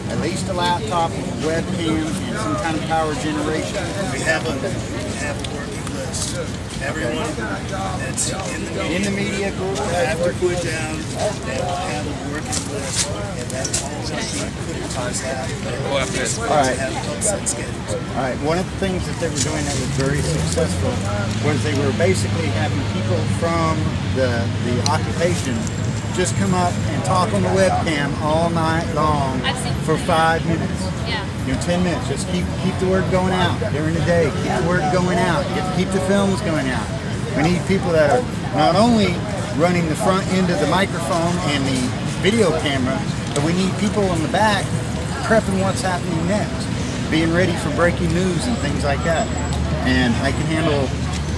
at least a laptop, webcam, and some kind of power generation. We have a working list. Everyone that's in the media group have to put down and have a working list, and then all of us put it to staff. All right. All right. One of the things that they were doing that was very successful was they were basically having people from the occupation just come up and talk on the webcam all night long for 5 minutes. Yeah. 10 minutes. Just keep the word going out during the day. Keep the word going out. Keep the films going out. We need people that are not only running the front end of the microphone and the video camera, but we need people in the back prepping what's happening next, being ready for breaking news and things like that. And I can handle.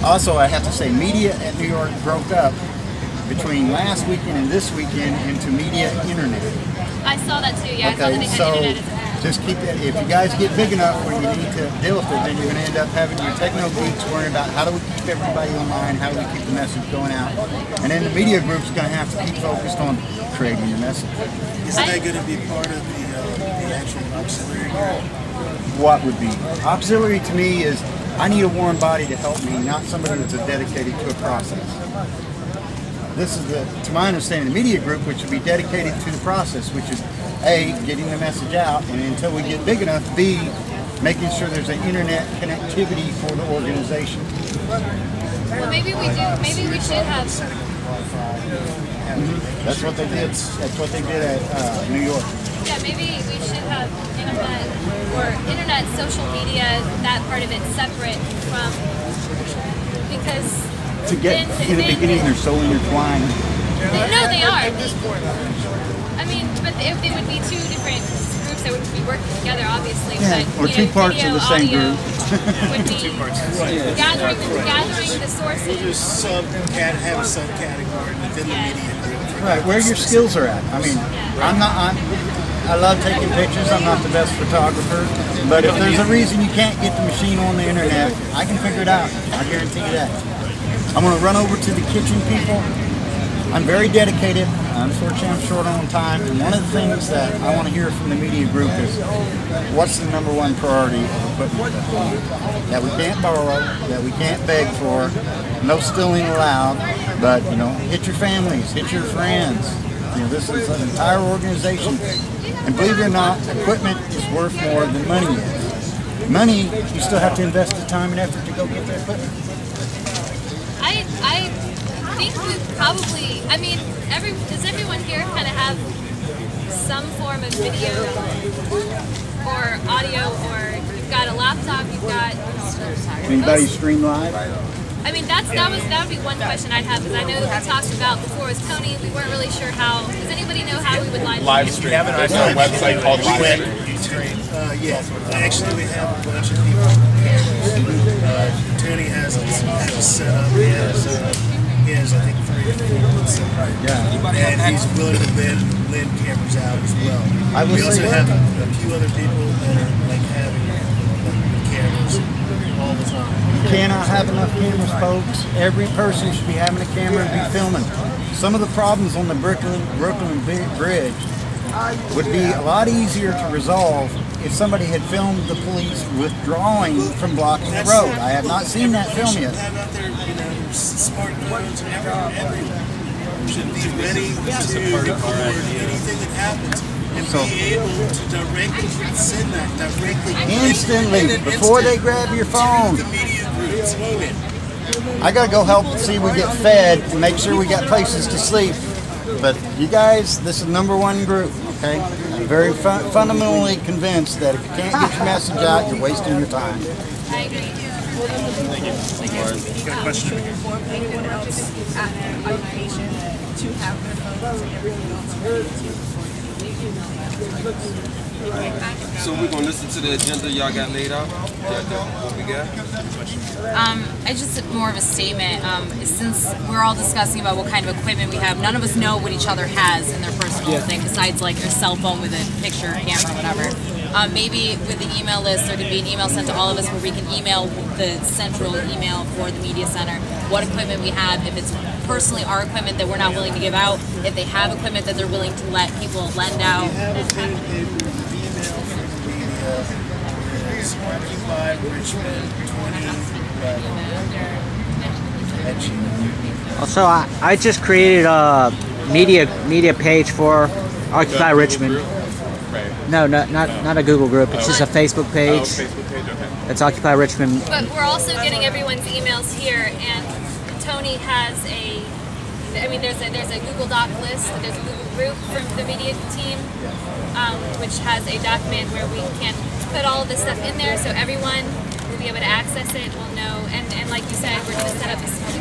Also, I have to say, media at New York broke up between last weekend and this weekend into media internet. I saw that too, yeah. Okay, I saw that they had internet as well. Just keep that. If you guys get big enough where you need to deal with it, then you're going to end up having your techno geeks worrying about how do we keep everybody online, how do we keep the message going out. And then the media group's going to have to keep focused on creating the message. Isn't that going to be part of the actual auxiliary group? What would be? Auxiliary to me is I need a warm body to help me, not somebody that's dedicated to a process. This is to my understanding, the media group, which would be dedicated to the process, which is A, getting the message out, and until we get big enough, B, making sure there's an internet connectivity for the organization. Well, maybe we do. Maybe we should have. That's what they did. That's what they did at New York. Yeah, maybe we should have internet, social media, that part of it separate from, because. To get in the beginning, they're so intertwined. No, they are. I mean, but they would be two different groups that would be working together, obviously. Yeah, but, or two parts of the same group. Would be gathering the sources. We'll just have a subcategory within the media group. Right, where your skills are at. I mean, I love taking pictures. I'm not the best photographer, but if there's a reason you can't get the machine on the internet, I can figure it out. I guarantee you that. I'm going to run over to the kitchen people. I'm very dedicated. Unfortunately, I'm short on time. And one of the things that I want to hear from the media group is what's the #1 priority of equipment that we can't borrow, that we can't beg for, no stealing allowed, but, hit your families, hit your friends. This is an entire organization. And believe it or not, equipment is worth more than money is. Money, you still have to invest the time and effort to go get the equipment. I think we probably, does everyone here kind of have some form of video or audio, or you've got a laptop, you've got... Anybody stream live? I mean, that would be one question I'd have, because I know that we talked about before with Tony, we weren't really sure how. Does anybody know how we would live stream? We have an website called Yeah, actually we have a bunch of people. Tony has a setup. He has I think 3 or 4 set up. Yeah. And he's willing to lend cameras out as well. We also have a few other people that are having cameras all the time. You cannot have enough cameras, folks. Every person should be having a camera and be filming. Some of the problems on the Brooklyn Bridge would be a lot easier to resolve if somebody had filmed the police withdrawing from blocking the road. I have not seen that film yet. Smart drones everywhere. Should be ready to record anything that happens and be able to directly send that directly instantly before they grab your phone. I gotta go help see we get fed and make sure we got places to sleep. But you guys, this is #1 group, okay? I'm very fundamentally convinced that if you can't get your message out, you're wasting your time. I agree. Thank you. You got a question? Anyone else at the occupation to have their phones and everything else? So we're going to listen to the agenda y'all got laid out. What we got? I just more of a statement. Since we're all discussing about what kind of equipment we have, none of us know what each other has in their personal thing besides like their cell phone with a picture, camera, whatever. Maybe with the email list, there could be an email sent to all of us where we can email the central email for the media center what equipment we have, if it's personally our equipment that we're not willing to give out, if they have equipment that they're willing to let people lend out. media is Occupy Richmond 2011. Also, I just created a media page for Occupy Richmond. Right. No, not a Google group. It's just a Facebook page. Oh, Facebook page. Okay. It's Occupy Richmond. But we're also getting everyone's emails here, and Tony has there's a Google Doc list, there's a Google group from the media team, which has a document where we can put all of this stuff in there, so everyone will be able to access it, will know, and like you said, we'd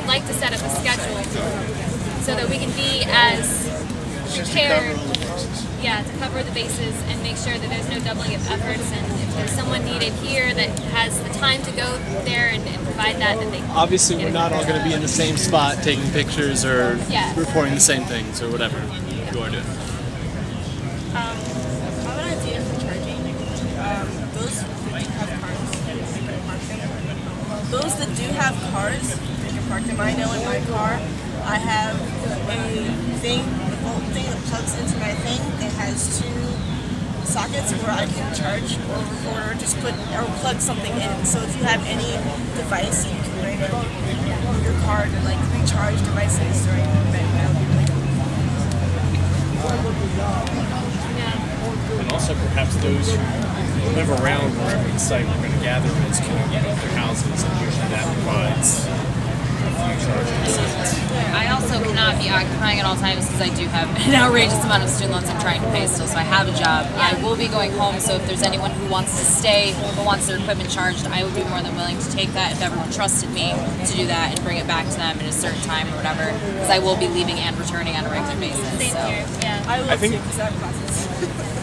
like to set up a schedule so that we can be as prepared, to cover the bases and make sure that there's no doubling of efforts, and if there's someone needed here that has the time to go there and provide that, then they can. Obviously, we're not all going to be in the same spot taking pictures or reporting the same things or whatever you are doing. I have an idea for charging. Those that do have cars, you can park them. Those that do have cars, they can park them. I know in my car, I have a thing that plugs into my thing that has 2 sockets where I can charge or record or just plug something in. So if you have any device you can bring your car to like recharge devices during the event, that would be really cool. And also perhaps those who live around wherever the site we're going to gather is can get up their houses, and usually that provides a few charging spots. I also cannot be occupying at all times because I do have an outrageous amount of student loans I'm trying to pay still, so I have a job. I will be going home, so if there's anyone who wants to stay but wants their equipment charged, I would be more than willing to take that if everyone trusted me to do that and bring it back to them at a certain time or whatever, because I will be leaving and returning on a regular basis. Same here, yeah. I think classes.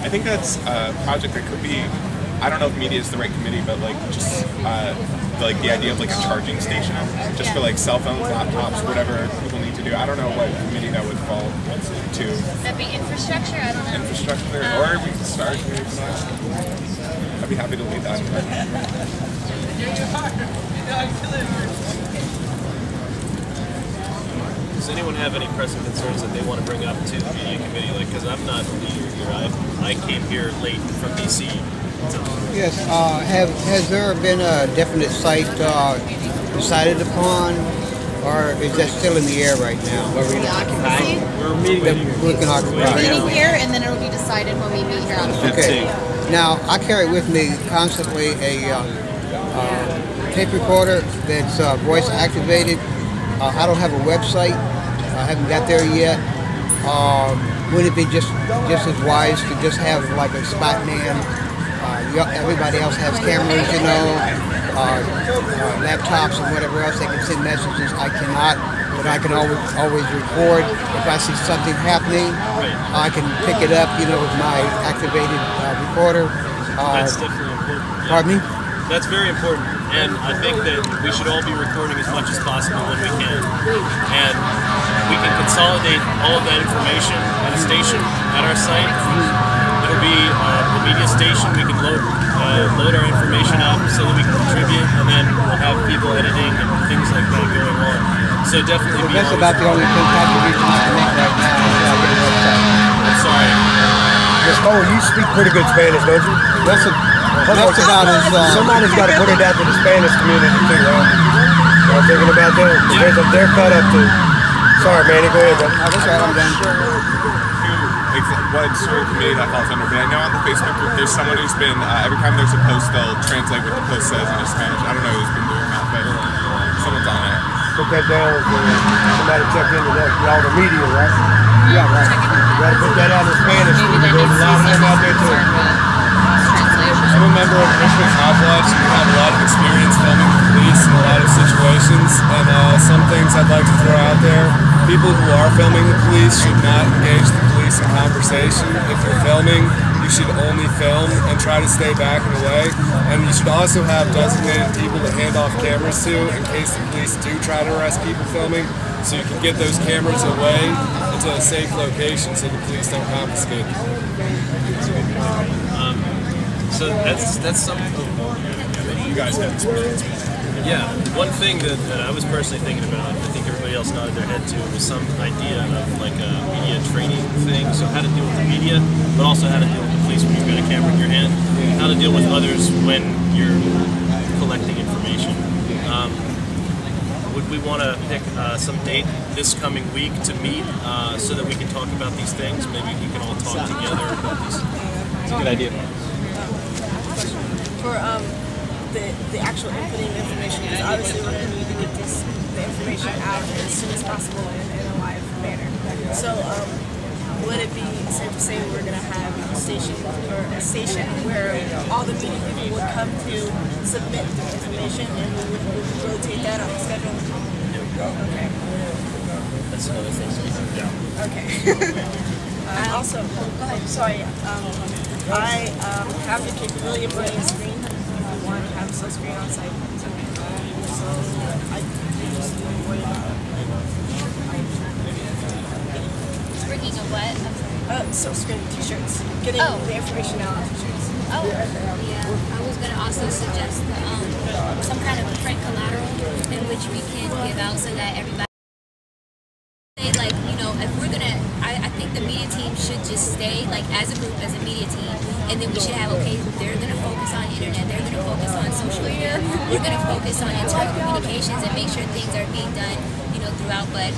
I think that's a project that could be, I don't know if media is the right committee, but like just like the idea of like a charging station just for like cell phones, laptops, whatever people need to do. I don't know what committee that would fall to. That'd be infrastructure, I don't know. Infrastructure, or we can start. I'd be happy to lead that. Does anyone have any pressing concerns that they want to bring up to the media committee? Like, because I'm not new here. I came here late from DC. Yes. Has there been a definite site decided upon, or is that still in the air right now? We're occupancy. We're meeting. We can occupy. We're meeting here, and then it'll be decided when we meet here on the 15th. Okay. Now I carry with me constantly a tape recorder that's voice activated. I don't have a website. I haven't got there yet. Would it be just as wise to just have like a spot man? Everybody else has cameras, you know, laptops and whatever else. They can send messages. I cannot, but I can always record. If I see something happening, I can pick it up, you know, with my activated recorder. That's definitely important. Yeah. Pardon me? That's very important, and I think that we should all be recording as much as possible when we can, and we can consolidate all of that information at a station at our site. It'll be the media station. We can load our information up so that we can contribute, and then we'll have people editing and things like that going on. So definitely be. That's about the only thing contribution I can make right now. I'm sorry. Oh, you speak pretty good Spanish, don't you? That's about as. Somebody's got to put it out to the Spanish community too, right? I'm thinking about them. They're cut up to. Sorry, Manny, go ahead, brother. That's right, I'm done. What sort of committee that falls under, but I know on the Facebook group there's someone who's been, every time there's a post they'll translate what the post says into Spanish. I don't know who's been doing that, but someone's on it. Put that down for somebody check into that, all the media, right? Yeah, right. You gotta put that out in Spanish. There's a lot of them out there too. I'm a member of Richmond Complex. We have a lot of experience filming the police in a lot of situations, and some things I'd like to throw out there. People who are filming the police should not engage the police in conversation. If you're filming, you should only film and try to stay back and away. And you should also have designated people to hand off cameras to in case the police do try to arrest people filming, so you can get those cameras away into a safe location so the police don't confiscate them. So that's something You guys have experience with. Yeah, one thing that I was personally thinking about, I think everybody else nodded their head to, was some idea of like a media training thing, so how to deal with the media, but also how to deal with the police when you've got a camera in your hand, how to deal with others when you're collecting information. Would we want to pick some date this coming week to meet so that we can talk about these things? Maybe we can all talk together about these. It's a good idea. For the actual inputting of information, because obviously we're going to need to get the information out as soon as possible in a live manner. So would it be safe to say we're going to have a station where all the media people would come to submit the information and we would rotate that on the schedule? Okay. That's another thing. Yeah. Okay. Also, go ahead. Sorry. I have the capability of running a screen if you want to have a silk screen on site. So I just worry about it. Bringing a what? I'm sorry. Silk screen t-shirts. Getting the information out on t-shirts. Oh, yeah. I was going to also suggest some kind of print collateral in which we can give out so that everybody. Like, you know, if we're gonna, I think the media team should just stay, like, as a group, as a media team, and then we should have, okay, they're gonna focus on internet, they're gonna focus on social media, we're gonna focus on internal communications and make sure things are being done, you know, throughout, but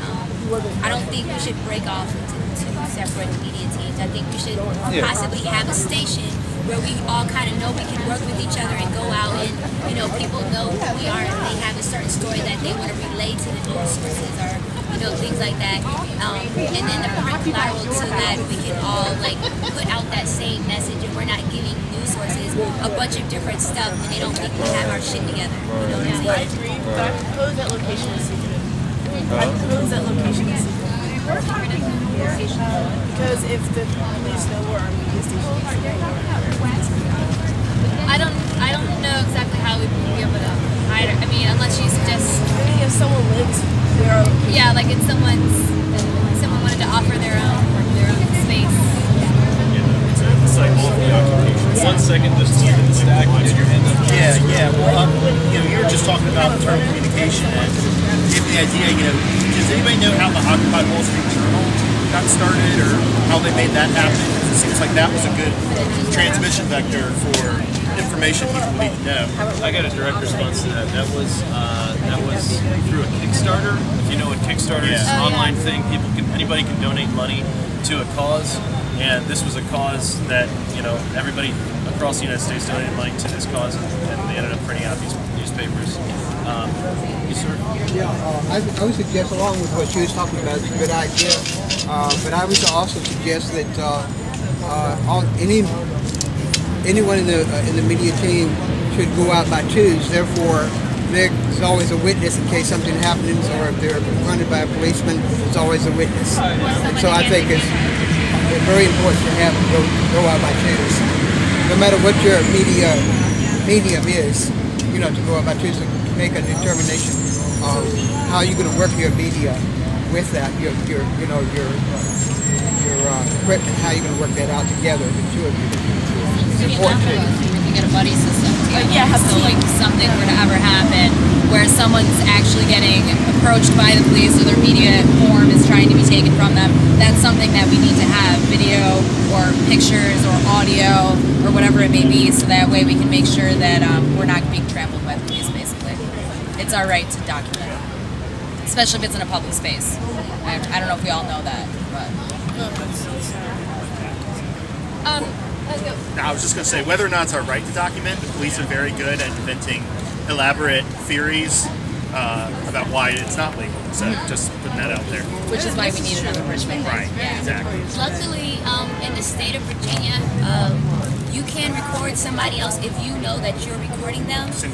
I don't think we should break off into two separate media teams. I think we should possibly have a station where we all kind of know we can work with each other and go out and, you know, people know who we are and they have a certain story that they want to relay to the news sources or, you know, things like that. And then the print collateral so that we can all, like, put out that same message and we're not giving news sources a bunch of different stuff and they don't think we have our shit together. You know what I'm saying? I agree, but I propose that location is secret. I propose that location is secret. Because if the police know where our media station is, I don't know exactly how we would be able to hide it. I mean, unless you suggest. Maybe if someone lives where. Yeah, like if someone wanted to offer their own space. It's like all the occupations. 1 second, just to get the stack, get your hand up. Yeah. Well, you know, you were just talking about internal communication and gave me the idea. You know, does anybody know how the Occupy Wall Street Journal got started or how they made that happen? It seems like that was a good transmission vector for information people need to know. I got a direct response to that. That was through a Kickstarter. If you know what Kickstarter is, it's an online thing. Anybody can donate money to a cause, and this was a cause that, you know, everybody across the United States donated money to this cause, and they ended up printing out these newspapers. Yes, sir. Yeah, I would suggest, along with what you was talking about, it's a good idea. But I would also suggest that anyone in the media team should go out by twos. Therefore, there's always a witness in case something happens, or if they're confronted by a policeman, there's always a witness. And so I think it's very important to have go out by twos, no matter what your medium is. You know, to go out by twos to make a determination of how you're going to work your media with that, your equipment, how you're going to work that out together, the two of you. It's important to working at a buddy system too. Yeah, so like something were to ever happen where someone's actually getting approached by the police or their media form is trying to be taken from them, that's something that we need to have, video or pictures or audio or whatever it may be, so that way we can make sure that we're not being trampled by the police, basically. It's our right to document it, especially if it's in a public space. I don't know if we all know that, but... I was just going to say, whether or not it's our right to document, the police are very good at inventing elaborate theories about why it's not legal. So just putting that out there. Which is why we need another Richmond. Right, exactly. Luckily, in the state of Virginia, you can record somebody else if you know that you're recording them. So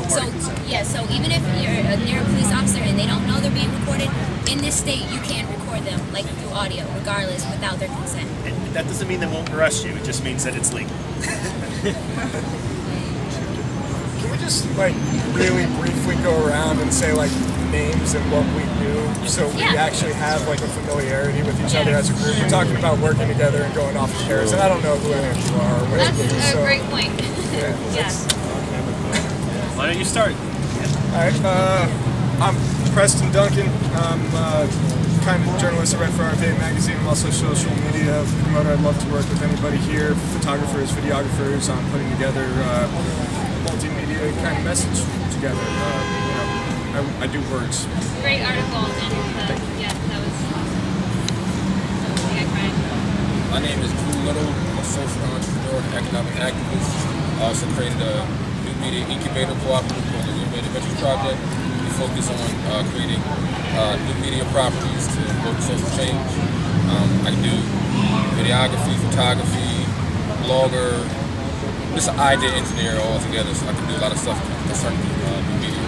even if you're near a police officer and they don't know they're being recorded, in this state you can record them, like through audio, regardless, without their consent. And that doesn't mean they won't arrest you. It just means that it's legal. Can we just like really briefly go around and say like names and what we do, so we actually have like a familiarity with each other as a group? We're talking about working together and going off to pairs, and I don't know who any of you are or what you do. That's a great point. Why don't you start? All right. I'm Preston Duncan. I'm kind of journalist. I write for RFA magazine. I'm also a social media promoter. I'd love to work with anybody here, photographers, videographers, on putting together multimedia kind of message together. I do words. Great article, and yeah, that was. My name is Drew Little. I'm a social entrepreneur and economic activist. I also created a new media incubator cooperative called the Innovative Ventures Project. We focus on creating new media properties to promote social change. I do videography, photography, blogger, just an idea engineer all together, so I can do a lot of stuff concerning new media.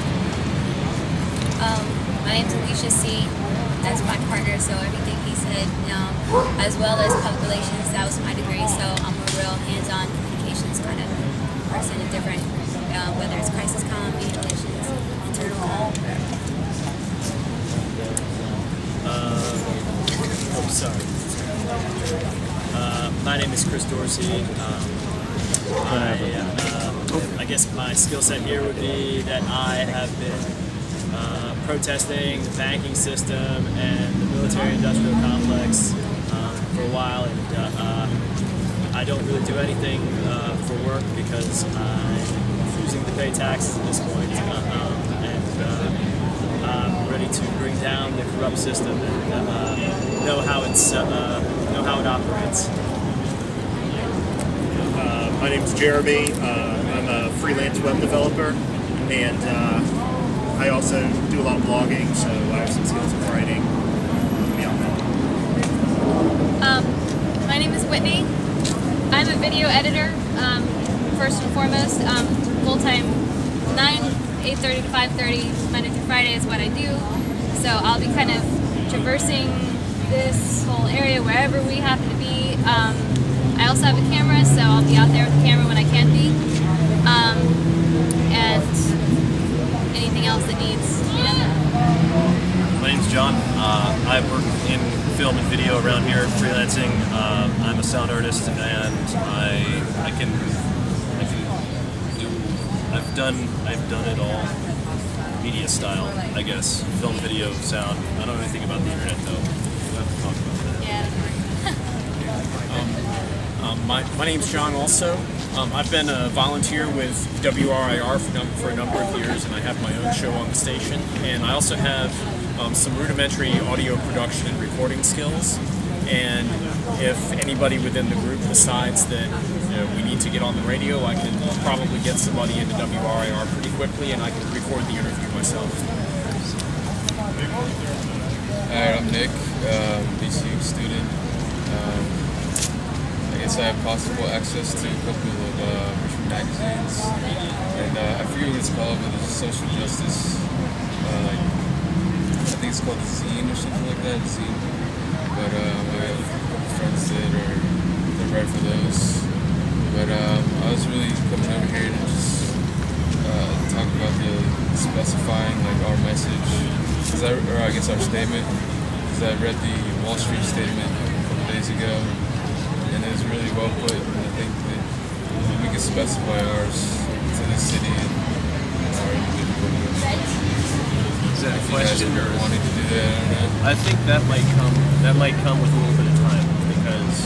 My name's Alicia C. That's my partner, so everything he said, as well as public relations, that was my degree, so I'm a real hands-on communications kind of person, and different, whether it's crisis comm, media relations, internal comm, whatever. My name is Chris Dorsey. I guess my skill set here would be that I have been protesting the banking system and the military-industrial complex for a while, and I don't really do anything for work because I'm choosing to pay taxes at this point, and I'm ready to bring down the corrupt system and know how it operates. My name's Jeremy. I'm a freelance web developer, and I also do a lot of blogging, so I have some skills in writing. My name is Whitney. I'm a video editor, first and foremost. Full-time, 8:30 to 5:30, Monday through Friday is what I do. So I'll be kind of traversing this whole area wherever we happen to be. I also have a camera, so I'll be out there with the camera when I can be. And anything else that needs to be done. My name's John. I work in film and video around here, freelancing. I'm a sound artist, and I can do. I've done it all, media style, I guess. Film, video, sound. I don't know anything about the internet though. We'll have to talk about that. Yeah. My name's John also. I've been a volunteer with WRIR for a number of years, and I have my own show on the station. And I also have some rudimentary audio production and recording skills. And if anybody within the group decides that we need to get on the radio, I can probably get somebody into WRIR pretty quickly, and I can record the interview myself. Hi, I'm Nick, BCU student. I guess I have possible access to a couple of Richmond magazines, and I forget what it's called, but it's social justice. I think it's called the Zine or something like that. Zine. But I have a couple friends that write for those. But I was really coming over here to just talk about specifying our message, or I guess our statement, because I read the Wall Street statement a couple days ago. And it was really well put, and I think that we can specify ours to this city and our individual. Is that a if question? You guys are wanting to do that, I don't know. I think that might come with a little bit of time, because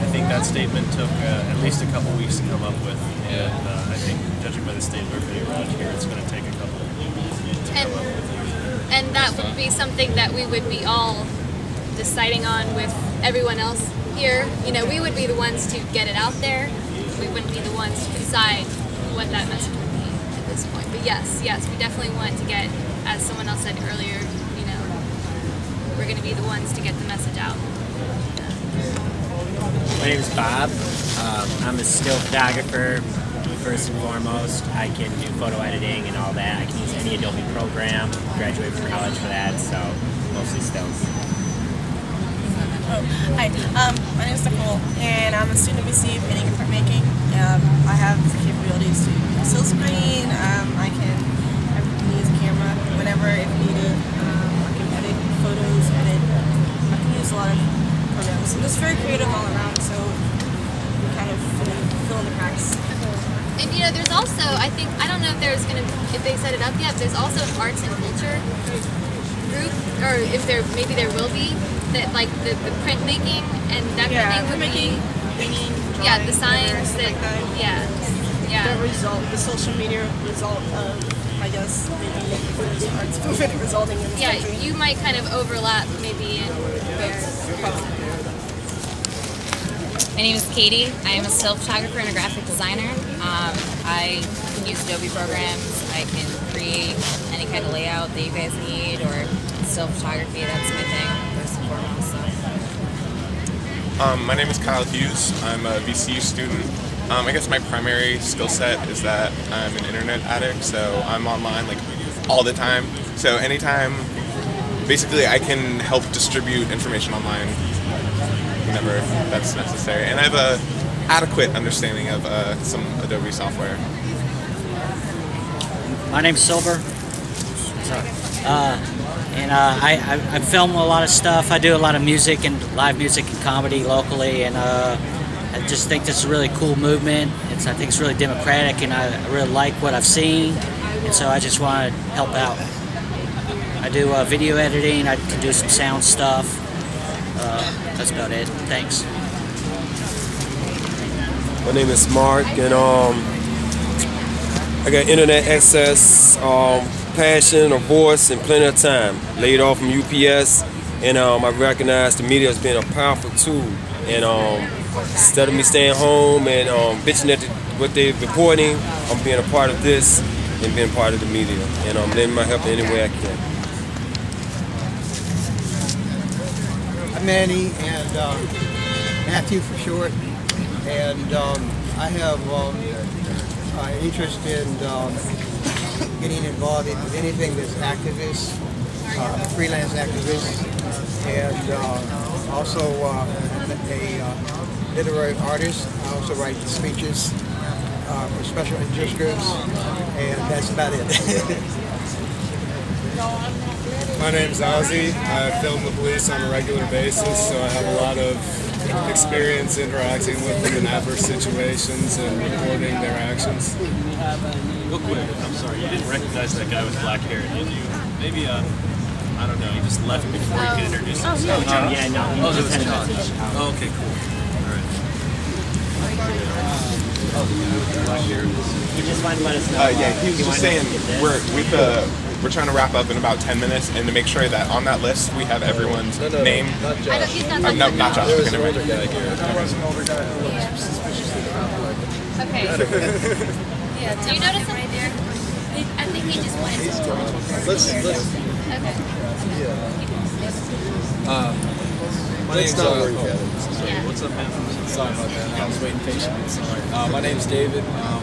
I think that statement took at least a couple weeks to come up with, and I think, judging by the state of everybody around here, it's going to take a couple to come up with. And that would be something that we would be all deciding on with everyone else here. We would be the ones to get it out there. We wouldn't be the ones to decide what that message would be at this point. But yes, we definitely want to get, as someone else said earlier, we're going to be the ones to get the message out. My name is Bob. I'm a still photographer, first and foremost. I can do photo editing and all that. I can use any Adobe program. Graduated from college for that, so mostly stills. Hi, my name is Nicole, and I'm a student of BC painting and printmaking. I have the capabilities to still screen. I can use a camera whenever if needed. I can edit photos, I can use a lot of programs. I'm just very creative all around, so we kind of fill in the cracks. And there's also, I don't know if if they set it up yet, but there's also an arts and culture group, or if maybe there will be, that like the printmaking and that kind of thing would be, the signs that, the result, the social media result of, I guess, maybe those arts movement resulting in this country. You might kind of overlap maybe in where. My name is Katie. I am a still photographer and a graphic designer. I can use Adobe programs. I can create any kind of layout that you guys need, or still photography. That's my thing, first and foremost. My name is Kyle Hughes. I'm a VCU student. I guess my primary skill set is that I'm an internet addict, so I'm online like all the time. So anytime, basically I can help distribute information online whenever that's necessary. And I have a adequate understanding of some Adobe software. My name's Silver. I film a lot of stuff. I do a lot of music and live music and comedy locally, and I just think this is a really cool movement. I think it's really democratic, and I really like what I've seen, and so I just want to help out. I do video editing. I can do some sound stuff. That's about it. Thanks. My name is Mark, and I got internet access, passion, a voice, and plenty of time. Laid off from UPS, and I recognize the media as being a powerful tool. And instead of me staying home and bitching at what they're reporting, I'm being a part of this and being part of the media. And I'm lending my help in any way I can. I'm Manny, and Matthew for short, and I have an interest in getting involved in anything that's activist, freelance activist, and also a literary artist. I also write speeches for special interest groups, and that's about it. My name's Ozzy. I film the police on a regular basis, so I have a lot of experience interacting with them in adverse situations and reporting their actions. Real quick, I'm sorry, you didn't recognize that guy with black hair, did you? Maybe, I don't know, he just left before he could introduce himself. Yeah, no. Oh, that was John. Oh, okay, cool. All right. He just wanted to let us know. Yeah, he was just saying we're trying to wrap up in about 10 minutes, and to make sure that on that list we have everyone's name. Not Josh. No, not Josh. There was an older guy here. Okay. Do you notice him right there? I think he just wanted to. Let's. Okay. My name's what's up, man? Sorry about that. I was waiting patiently. Sorry. My name's David. I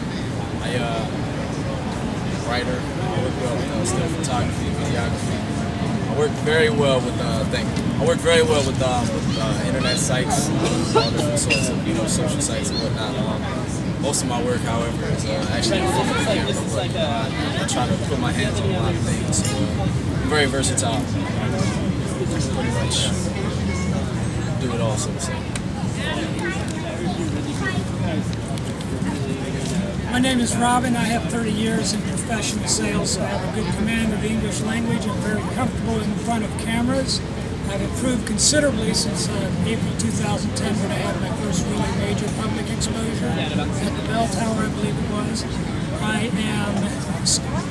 writer. I work well with still photography, videography. I work very well with internet sites, all different sorts of social sites and whatnot. Most of my work, however, is actually in front of the camera, but I try to put my hands on a lot of things. So, I'm very versatile. Pretty much do it all, so to say. My name is Robin. I have 30 years in professional sales, so I have a good command of the English language. I'm very comfortable in front of cameras. I've improved considerably since April 2010 when I had my first really major public exposure at the Bell Tower, I believe it was. I am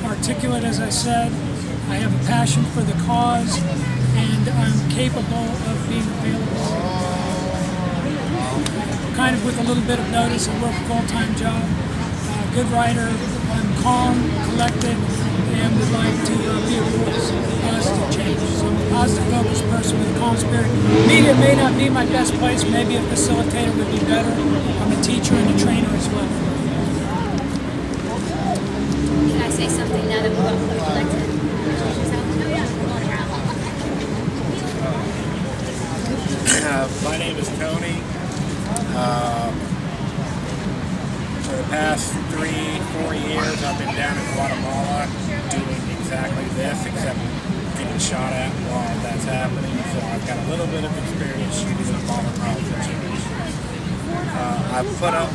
articulate, as I said. I have a passion for the cause, and I'm capable of being available kind of with a little bit of notice. I work a full-time job. Good writer. I'm calm, collected, and would like to be a voice of positive change. So I'm a positive, focused person with a calm spirit. Media may not be my best place. Maybe a facilitator would be better. I'm a teacher and a trainer as well. Can I say something now that we're collected? My name is Tony. For the past 3-4 years, I've been down in Guatemala doing exactly this, except getting shot at while that's happening. So I've got a little bit of experience shooting in Monroe situations. I've put up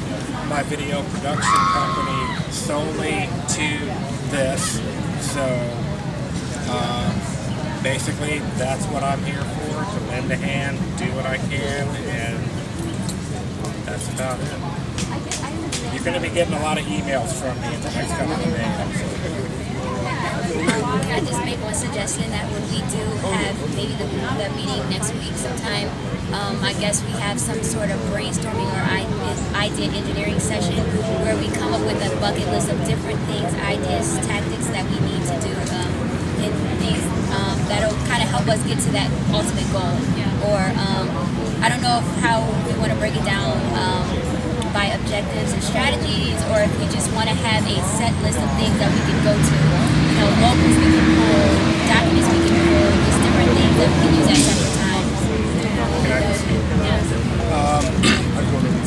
my video production company solely to this. So basically, that's what I'm here for, to lend a hand, do what I can, and that's about it. You're going to be getting a lot of emails from me in the next couple of days. Can I just make one suggestion that when we do have maybe the meeting next week sometime, I guess we have some sort of brainstorming or idea engineering session where we come up with a bucket list of different things, ideas, tactics that we need to do, and things that'll kind of help us get to that ultimate goal. Or I don't know how we want to break it down by objectives and strategies, or if we just want to have a set list of things that we can go to. You know, locals we can pull, documents we can pull, just different things that we can use at separate times.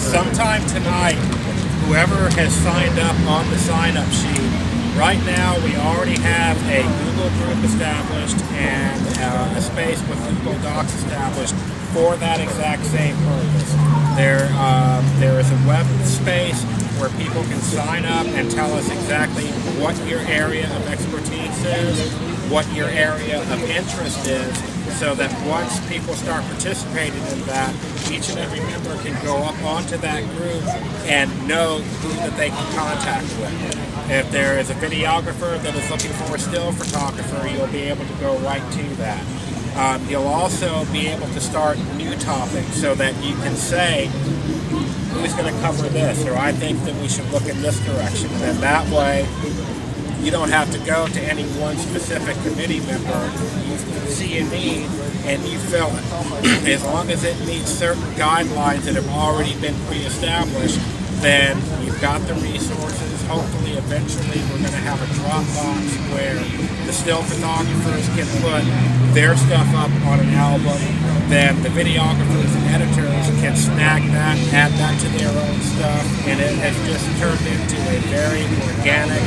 Sometime tonight, whoever has signed up on the sign-up sheet, right now we already have a Google group established and a space with Google Docs established for that exact same purpose. There is a web space where people can sign up and tell us exactly what your area of expertise is, what your area of interest is, so that once people start participating in that, each and every member can go up onto that group and know who that they can contact with. If there is a videographer that is looking for a still photographer, you'll be able to go right to that. You'll also be able to start new topics so that you can say, who's going to cover this, or I think that we should look in this direction. And that way, you don't have to go to any one specific committee member. You see a need and you fill it. As long as it meets certain guidelines that have already been pre-established, then you've got the resources. Hopefully, eventually, we're going to have a Dropbox where the still photographers can put their stuff up on an album. Then the videographers and editors can snag that, add that to their own stuff, and it has just turned into a very organic,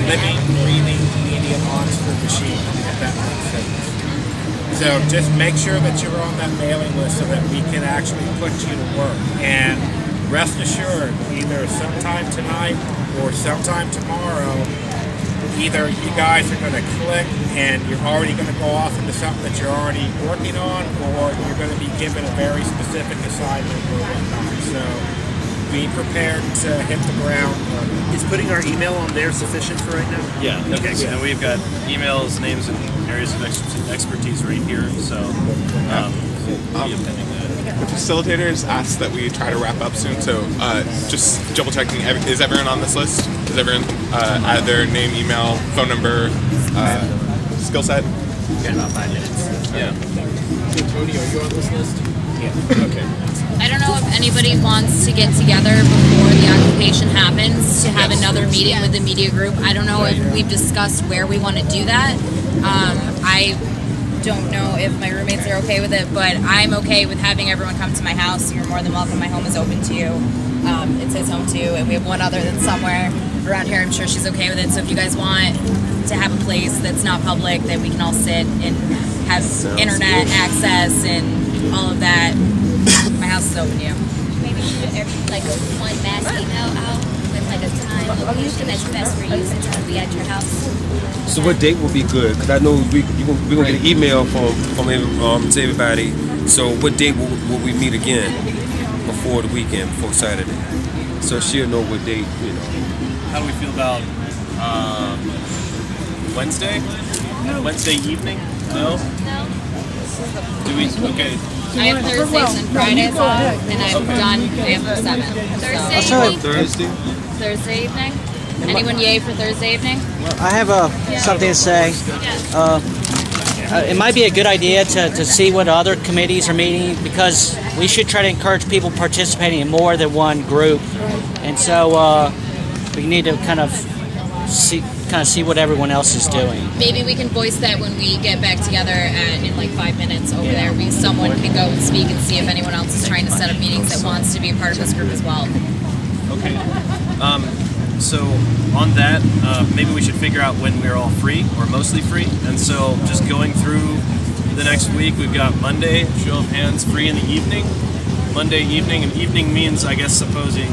living, breathing media monster machine, if that makes sense. So just make sure that you're on that mailing list so that we can actually put you to work. And rest assured, either sometime tonight or sometime tomorrow, either you guys are going to click and you're already going to go off into something that you're already working on, or you're going to be given a very specific assignment or whatnot. So be prepared to hit the ground. Is putting our email on there sufficient for right now? Yeah. Okay. So we've got emails, names, and areas of expertise right here. So the facilitators asked that we try to wrap up soon, so just double checking, is everyone on this list? Is everyone add their name, email, phone number, skill set? We've got about 5 minutes. Yeah. Tony, are you on this list? Yeah. Okay. I don't know if anybody wants to get together before the occupation happens to have another meeting with the media group. I don't know if we've discussed where we want to do that. I don't know if my roommates are okay with it, but I'm okay with having everyone come to my house. You're more than welcome. My home is open to you. It's his home too, and we have one other that's somewhere around here. I'm sure she's okay with it. So if you guys want to have a place that's not public, that we can all sit and have internet access and all of that, my house is open to you. Maybe shoot like one mass email out with like a time location that's best for you since it'll be at your house. So what date will be good? Because I know we're going to get an email to everybody. So what date will we meet again before the weekend, before Saturday? So she'll know what date, you know. How do we feel about Wednesday? No. Wednesday evening? No? No. Do we? Okay. I have Thursdays and Fridays off, and I'm done after 7. Thursday evening? Anyone yay for Thursday evening? I have something to say. It might be a good idea to see what other committees are meeting, because we should try to encourage people participating in more than one group. And so we need to kind of see what everyone else is doing. Maybe we can voice that when we get back together in like 5 minutes over there. Someone can go and speak and see if anyone else is trying to set up meetings that wants to be a part of this group as well. Okay. So on that, maybe we should figure out when we're all free, or mostly free. And so just going through the next week, we've got Monday, show of hands, free in the evening. Monday evening, and evening means, I guess, supposing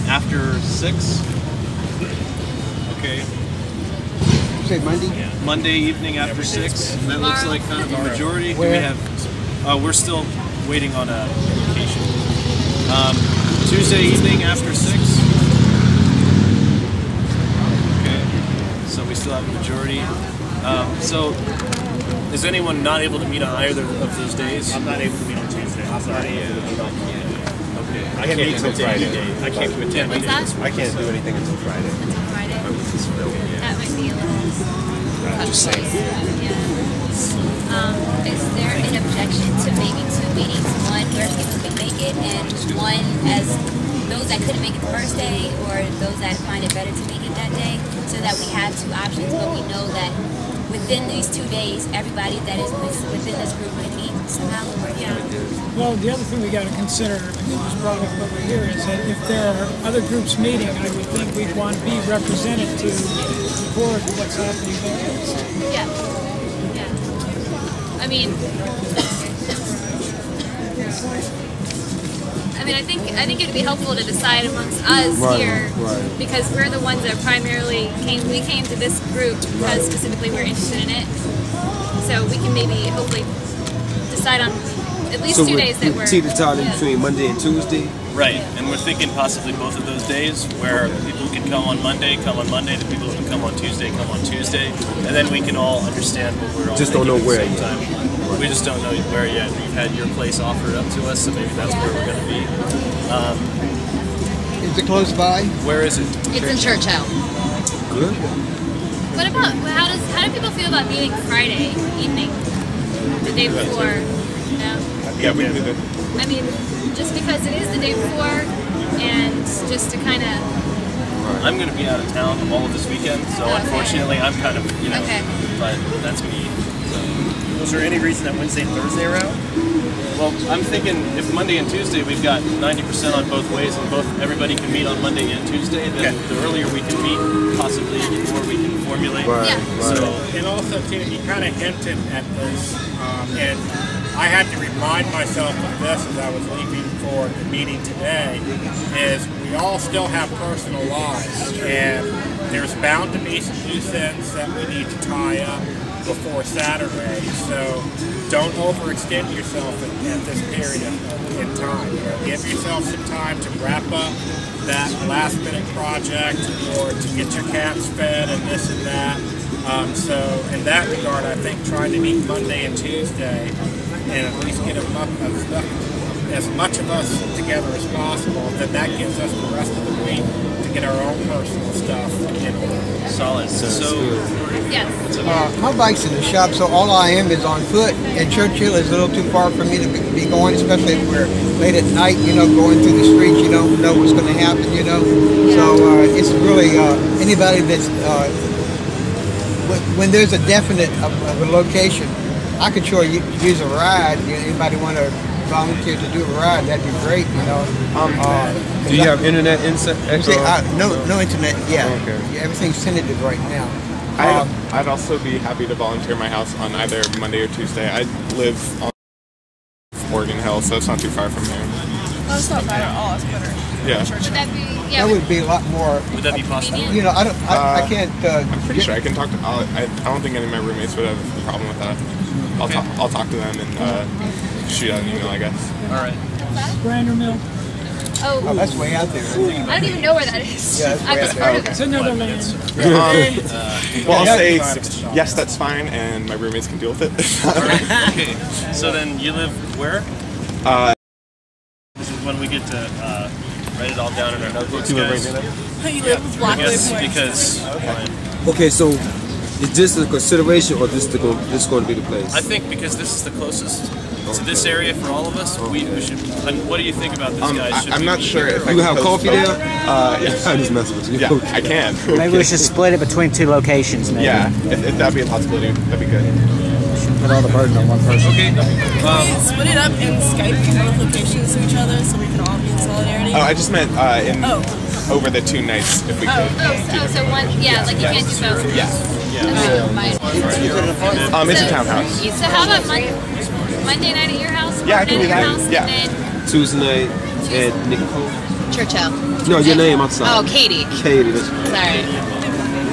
after 6. Okay. say Monday? Monday evening after 6. That looks like kind of a majority. Where? We have. We're still waiting on a location. Tuesday evening after 6. Okay. So we still have a majority. So is anyone not able to meet on either of those days? I'm not able to meet on Tuesday. I'm sorry. Okay. I can't meet until Friday. I can't commit to What's that? I can't do anything until Friday. Friday. That might be a little. I'm just saying. Is there an objection to maybe 2 meetings, one where people can make it and one as those that couldn't make it the first day or those that find it better to make it that day, so that we have 2 options, but we know that within these 2 days, everybody that is within this group can meet somehow? Well, the other thing we got to consider, and it was brought up over here, is that if there are other groups meeting, I would think we'd want to be represented to report what's happening there. Yeah. I mean, I think it would be helpful to decide amongst us here, because we're the ones that primarily came to this group because specifically we're interested in it. So we can maybe hopefully decide on at least 2 days that we're teeter-totter between Monday and Tuesday. Right, and we're thinking possibly both of those days where the people who can come on Monday, the people who can come on Tuesday, and then we can all understand what we're all just don't know where yet. Time. We just don't know where yet. We've had your place offered up to us, so maybe that's where we're going to be. Is it close by? Where is it? It's in Churchill. Good. What about, how do people feel about meeting Friday evening, the day before? Yeah, we can do that. I mean, just because it is the day before, and just to kind of... I'm going to be out of town all of this weekend, so unfortunately I'm kind of, but that's me. So. Was there any reason that Wednesday and Thursday are out? Well, I'm thinking if Monday and Tuesday we've got 90% on both ways, and everybody can meet on Monday and Tuesday, then the earlier we can meet, possibly the more we can formulate. So, and also too, he kind of hinted at this, and I had to remind myself of this as I was leaving for the meeting today, is we all still have personal lives, and there's bound to be some loose ends that we need to tie up before Saturday, so don't overextend yourself at this period in time. Give yourself some time to wrap up that last minute project or to get your cats fed and this and that. So in that regard, I think trying to meet Monday and Tuesday and at least get as much of us together as possible, then that gives us the rest of the week to get our own personal stuff in order. Solid. My bike's in the shop, so all I am is on foot, and Churchill is a little too far for me to be going, especially if we're late at night, going through the streets, you don't know what's going to happen, So it's really anybody that's, when there's a definite of a location, I could sure use a ride. Anybody want to volunteer to do a ride? That'd be great, Do you have internet no internet. Yeah, okay. Everything's tentative right now. I'd also be happy to volunteer my house on either Monday or Tuesday. I live on Oregon Hill, so it's not too far from here. Oh, it's not bad at all. It's better. Yeah. Would that be... That would be a lot more. Would that be possible? I can't. I'm pretty sure I can talk to. I don't think any of my roommates would have a problem with that. I'll talk to them and shoot out an email, I guess. All right. Brander Mill. Oh, that's way out there. I don't even know where that is. Yeah, I've heard of it. It's another land. Well, I'll say yes, that's fine, and my roommates can deal with it. All right. Okay. So then you live where? This is when we get to write it all down in our notebooks, guys. You live with Black because. Okay, so is this a consideration, or this going to be the place? I think because this is the closest to this area for all of us, we should. And what do you think about this, guys? I'm not sure if you have coffee there. Yes. I'm just messing with you. Yeah, I can. Maybe we should split it between 2 locations. Maybe. Yeah, if that'd be a possibility, that'd be good. Put all the burden on one person. Okay. split it up and Skype both locations to each other so we can all be in solidarity. Oh, I just meant over the 2 nights if we could. So one, like you can't do both. Yeah. It's a townhouse. So how about Monday night at your house? Yeah, I can do that. Yeah. And then Tuesday night at Nicole. Churchill. No, your name, I'm sorry. Oh, Katie. Katie. Sorry.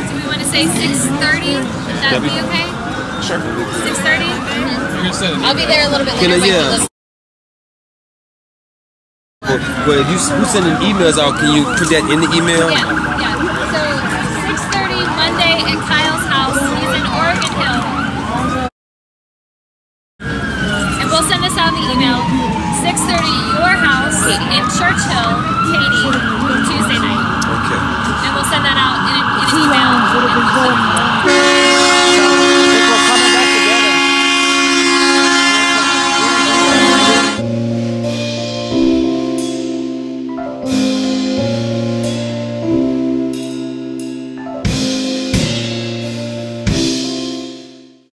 do we want to say 6:30. Would that be okay? Sure. 6:30? I'll be there a little bit Can later. I, yeah. Well, if you sending emails out, can you put that in the email? Yeah. So 6:30 Monday at Kyle's house. He's in Oregon Hill. And we'll send this out in the email. 6:30 your house in Churchill, Katie, Tuesday night. Okay. And we'll send that out in an email.